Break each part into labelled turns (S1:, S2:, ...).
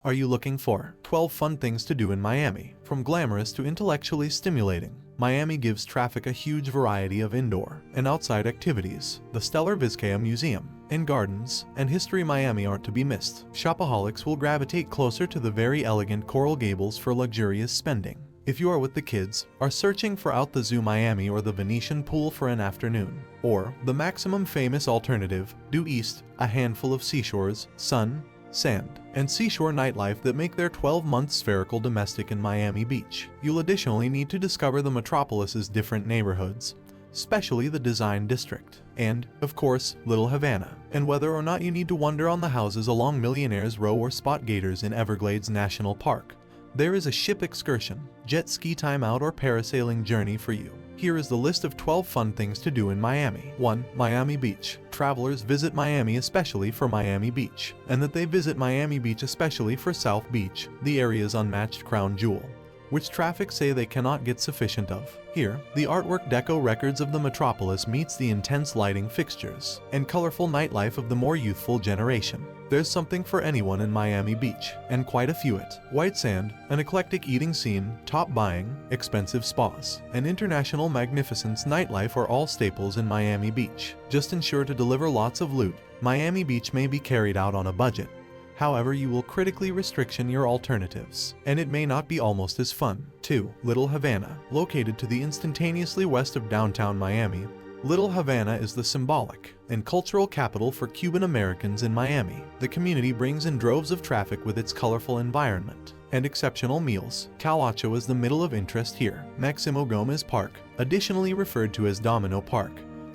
S1: Are you looking for 12 fun things to do in Miami? From glamorous to intellectually stimulating, Miami gives traffic a huge variety of indoor and outside activities. The stellar Vizcaya Museum and gardens and history Miami aren't to be missed. Shopaholics will gravitate closer to the very elegant Coral Gables for luxurious spending. If you are with the kids, are searching for out the zoo Miami or the Venetian Pool for an afternoon, or the maximum famous alternative, due east, a handful of seashores, sun, sand, and seashore nightlife that make their 12-month spherical domestic in Miami Beach. You'll additionally need to discover the metropolis's different neighborhoods, especially the Design District, and, of course, Little Havana. And whether or not you need to wander on the houses along Millionaire's Row or spot gators in Everglades National Park, there is a ship excursion, jet ski timeout, or parasailing journey for you. Here is the list of 12 fun things to do in Miami. 1. Miami Beach. Travelers visit Miami especially for Miami Beach, and that they visit Miami Beach especially for South Beach, the area's unmatched crown jewel, which traffic say they cannot get sufficient of. Here, the artwork deco records of the metropolis meets the intense lighting fixtures and colorful nightlife of the more youthful generation. There's something for anyone in Miami Beach, and quite a few it. White sand, an eclectic eating scene, top buying, expensive spas, and international magnificence nightlife are all staples in Miami Beach. Just ensure to deliver lots of loot. Miami Beach may be carried out on a budget. However, you will critically restriction your alternatives, and it may not be almost as fun. 2. Little Havana. Located to the instantaneously west of downtown Miami, Little Havana is the symbolic and cultural capital for Cuban Americans in Miami. The community brings in droves of traffic with its colorful environment and exceptional meals. Calacho is the middle of interest here. Maximo Gomez Park, additionally referred to as Domino Park,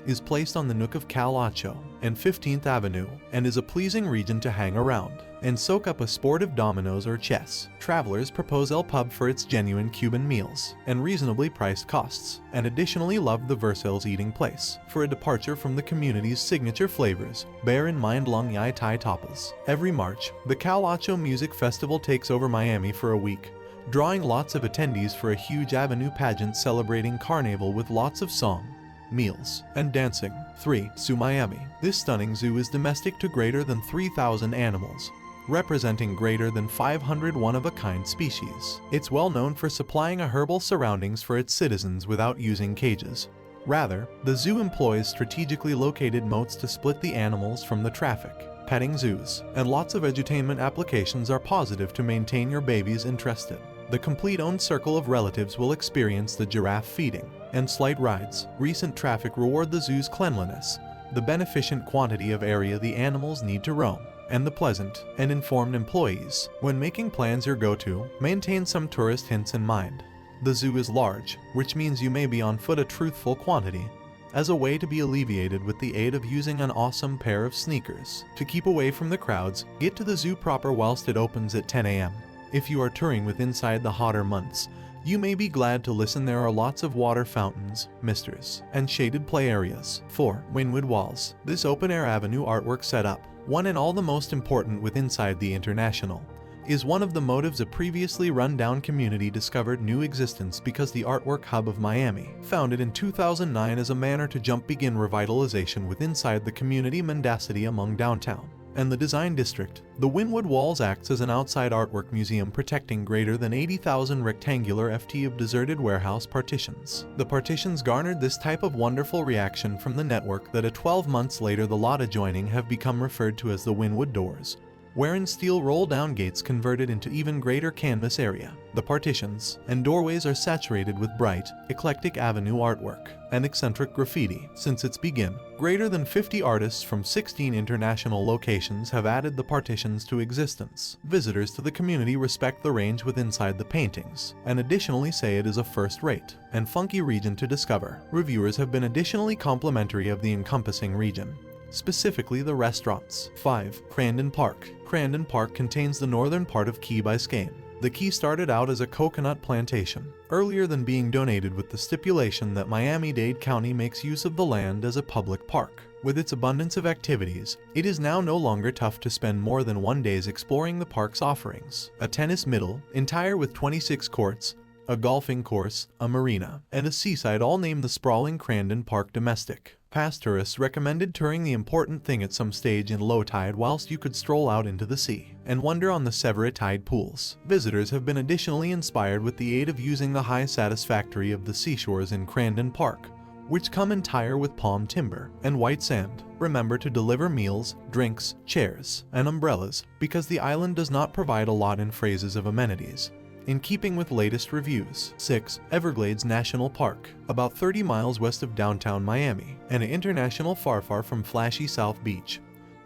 S1: is placed on the nook of Calacho and 15th Avenue and is a pleasing region to hang around and soak up a sport of dominoes or chess. Travelers propose El Pub for its genuine Cuban meals and reasonably priced costs, and additionally love the Versailles eating place. For a departure from the community's signature flavors, bear in mind Long Yai Thai tapas. Every March, the Calacho Music Festival takes over Miami for a week, drawing lots of attendees for a huge avenue pageant celebrating Carnival with lots of song, meals, and dancing. 3. Zoo Miami. This stunning zoo is domestic to greater than 3,000 animals, representing greater than 500 one-of-a-kind species. It's well known for supplying a herbal surroundings for its citizens without using cages. Rather, the zoo employs strategically located moats to split the animals from the traffic. Petting zoos and lots of edutainment applications are positive to maintain your babies interested. The complete own circle of relatives will experience the giraffe feeding and slight rides. Recent traffic reward the zoo's cleanliness, the beneficent quantity of area the animals need to roam, and the pleasant and informed employees. When making plans your go-to, maintain some tourist hints in mind. The zoo is large, which means you may be on foot a truthful quantity, as a way to be alleviated with the aid of using an awesome pair of sneakers. To keep away from the crowds, get to the zoo proper whilst it opens at 10 a.m. If you are touring with inside the hotter months, you may be glad to listen. There are lots of water fountains, misters, and shaded play areas. 4. Wynwood Walls. This open-air avenue artwork setup, one and all the most important with inside the International, is one of the motives a previously run-down community discovered new existence because the artwork hub of Miami, founded in 2009 as a manner to begin revitalization with inside the community mendacity among downtown and the Design District. The Wynwood Walls acts as an outside artwork museum protecting greater than 80,000 rectangular ft of deserted warehouse partitions. The partitions garnered this type of wonderful reaction from the network that 12 months later the lot adjoining have become referred to as the Wynwood Doors, wherein steel roll-down gates converted into even greater canvas area. The partitions and doorways are saturated with bright, eclectic avenue artwork and eccentric graffiti. Since its begin, greater than 50 artists from 16 international locations have added the partitions to existence. Visitors to the community respect the range with inside the paintings, and additionally say it is a first-rate and funky region to discover. Reviewers have been additionally complimentary of the encompassing region, specifically the restaurants. 5. Crandon Park. Crandon Park contains the northern part of Key Biscayne. The key started out as a coconut plantation, earlier than being donated with the stipulation that Miami-Dade County makes use of the land as a public park. With its abundance of activities, it is now no longer tough to spend more than one day exploring the park's offerings. A tennis middle, entire with 26 courts, a golfing course, a marina, and a seaside all name the sprawling Crandon Park domestic. Past tourists recommended touring the important thing at some stage in low tide, whilst you could stroll out into the sea and wander on the several tide pools. Visitors have been additionally inspired with the aid of using the high satisfactory of the seashores in Crandon Park, which come entire with palm timber and white sand. Remember to deliver meals, drinks, chairs, and umbrellas, because the island does not provide a lot in phrases of amenities, in keeping with latest reviews. 6. Everglades National Park, about 30 miles west of downtown Miami, and an international far from flashy South Beach.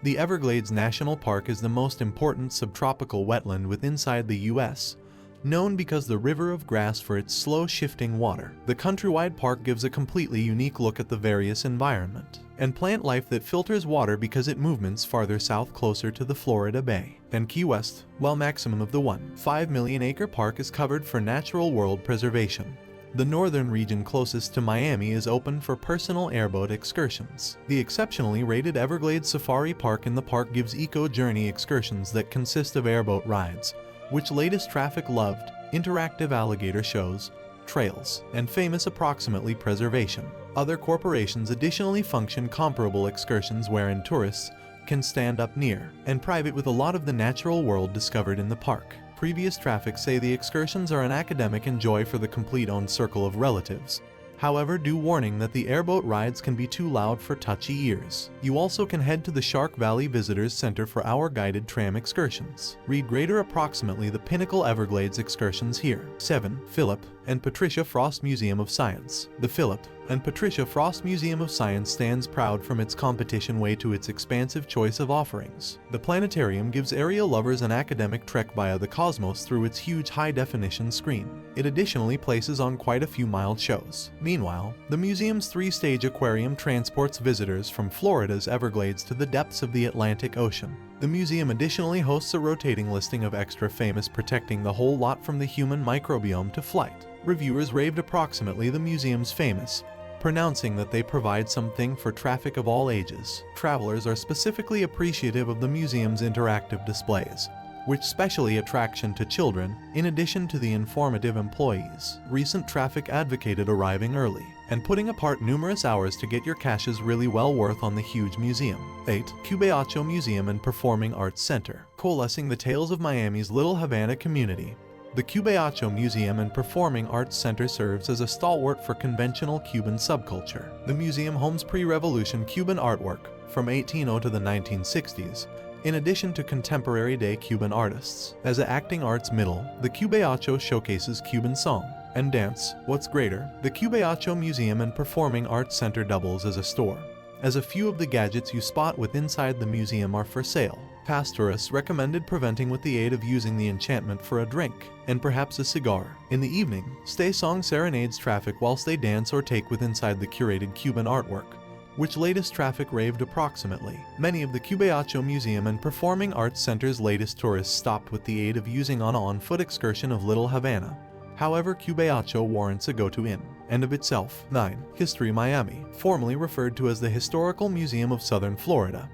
S1: The Everglades National Park is the most important subtropical wetland within inside the U.S., known because the river of grass for its slow shifting water. The countrywide park gives a completely unique look at the various environment and plant life that filters water because it movements farther south closer to the Florida Bay and Key West, while maximum of the 1.5 million acre park is covered for natural world preservation. The northern region closest to Miami is open for personal airboat excursions. The exceptionally rated Everglades Safari Park in the park gives eco-journey excursions that consist of airboat rides, which latest traffic loved, interactive alligator shows, trails, and famous approximately preservation. Other corporations additionally function comparable excursions wherein tourists can stand up near and private with a lot of the natural world discovered in the park. Previous traffic say the excursions are an academic enjoy for the complete own circle of relatives. However, do warning that the airboat rides can be too loud for touchy ears. You also can head to the Shark Valley Visitors Center for our guided tram excursions. Read greater approximately the Pinnacle Everglades excursions here. 7. Philip and Patricia Frost Museum of Science. The Philip and Patricia Frost Museum of Science stands proud from its competition way to its expansive choice of offerings. The planetarium gives area lovers an academic trek via the cosmos through its huge high-definition screen. It additionally places on quite a few mild shows. Meanwhile, the museum's 3-stage aquarium transports visitors from Florida's Everglades to the depths of the Atlantic Ocean. The museum additionally hosts a rotating listing of extra famous protecting the whole lot from the human microbiome to flight. Reviewers raved approximately the museum's famous, pronouncing that they provide something for traffic of all ages. Travelers are specifically appreciative of the museum's interactive displays, which specially attraction to children, in addition to the informative employees. Recent traffic advocated arriving early and putting apart numerous hours to get your caches really well worth on the huge museum. 8. Cubeacho Museum and Performing Arts Center, coalescing the tales of Miami's Little Havana community. The Cubeacho Museum and Performing Arts Center serves as a stalwart for conventional Cuban subculture. The museum homes pre-revolution Cuban artwork from 1800 to the 1960s, in addition to contemporary day Cuban artists. As a acting arts middle, the Cubeacho showcases Cuban song and dance. What's greater, the Cubeacho Museum and Performing Arts Center doubles as a store, as a few of the gadgets you spot with inside the museum are for sale. Past tourists recommended preventing with the aid of using the enchantment for a drink and perhaps a cigar. In the evening, stay song serenades traffic whilst they dance or take with inside the curated Cuban artwork, which latest traffic raved approximately. Many of the Cubeacho Museum and Performing Arts Center's latest tourists stopped with the aid of using an on-foot excursion of Little Havana. However, Cubeacho warrants a go-to in and of itself. 9. History Miami, formerly referred to as the Historical Museum of Southern Florida.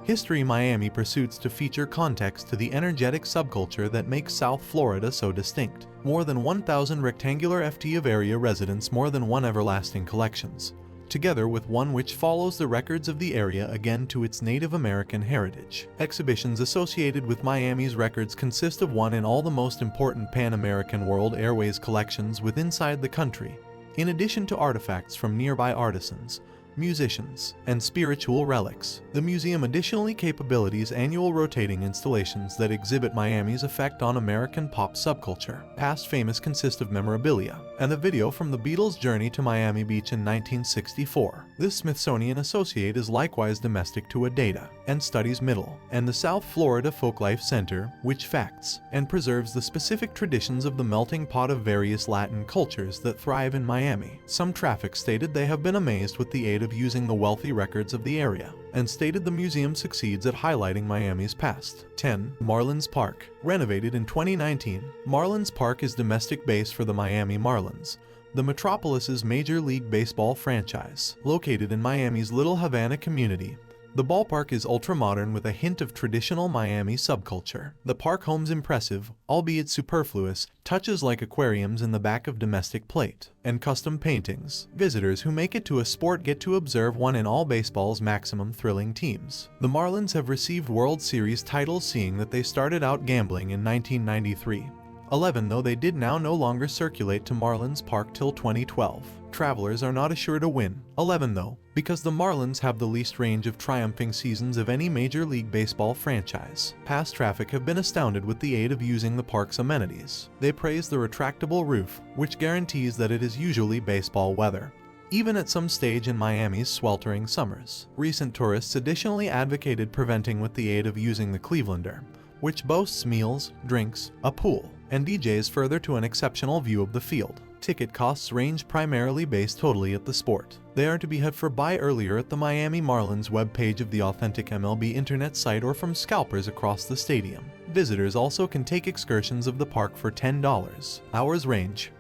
S1: History Miami pursues to feature context to the energetic subculture that makes South Florida so distinct. More than 1,000 rectangular ft of area residents, more than one everlasting collections, together with one which follows the records of the area again to its Native American heritage. Exhibitions associated with Miami's records consist of one in all the most important Pan-American World Airways collections with inside the country, in addition to artifacts from nearby artisans, musicians, and spiritual relics. The museum additionally capabilities annual rotating installations that exhibit Miami's effect on American pop subculture. Past famous consist of memorabilia and the video from the Beatles' journey to Miami Beach in 1964. This Smithsonian Associate is likewise domestic to Adata and studies Middle and the South Florida Folklife Center, which facts and preserves the specific traditions of the melting pot of various Latin cultures that thrive in Miami. Some traffic stated they have been amazed with the aid of using the wealthy records of the area, and stated the museum succeeds at highlighting Miami's past. 10. Marlins Park, renovated in 2019. Marlins Park is domestic base for the Miami Marlins, the Metropolis's Major League Baseball franchise. Located in Miami's Little Havana community, The ballpark is ultra-modern with a hint of traditional Miami subculture. The park home's impressive, albeit superfluous, touches like aquariums in the back of domestic plate and custom paintings. Visitors who make it to a sport get to observe one in all baseball's maximum thrilling teams. The Marlins have received World Series titles, seeing that they started out gambling in 1993. 11 though they did now no longer circulate to Marlins Park till 2012. Travelers are not assured a win. 11 though, because the Marlins have the least range of triumphing seasons of any Major League Baseball franchise. Past traffic have been astounded with the aid of using the park's amenities. They praise the retractable roof, which guarantees that it is usually baseball weather, even at some stage in Miami's sweltering summers. Recent tourists additionally advocated preventing with the aid of using the Clevelander, which boasts meals, drinks, a pool, and DJs further to an exceptional view of the field. Ticket costs range primarily based totally at the sport. They are to be had for buy earlier at the Miami Marlins webpage of the authentic MLB internet site or from scalpers across the stadium. Visitors also can take excursions of the park for $10. Hours range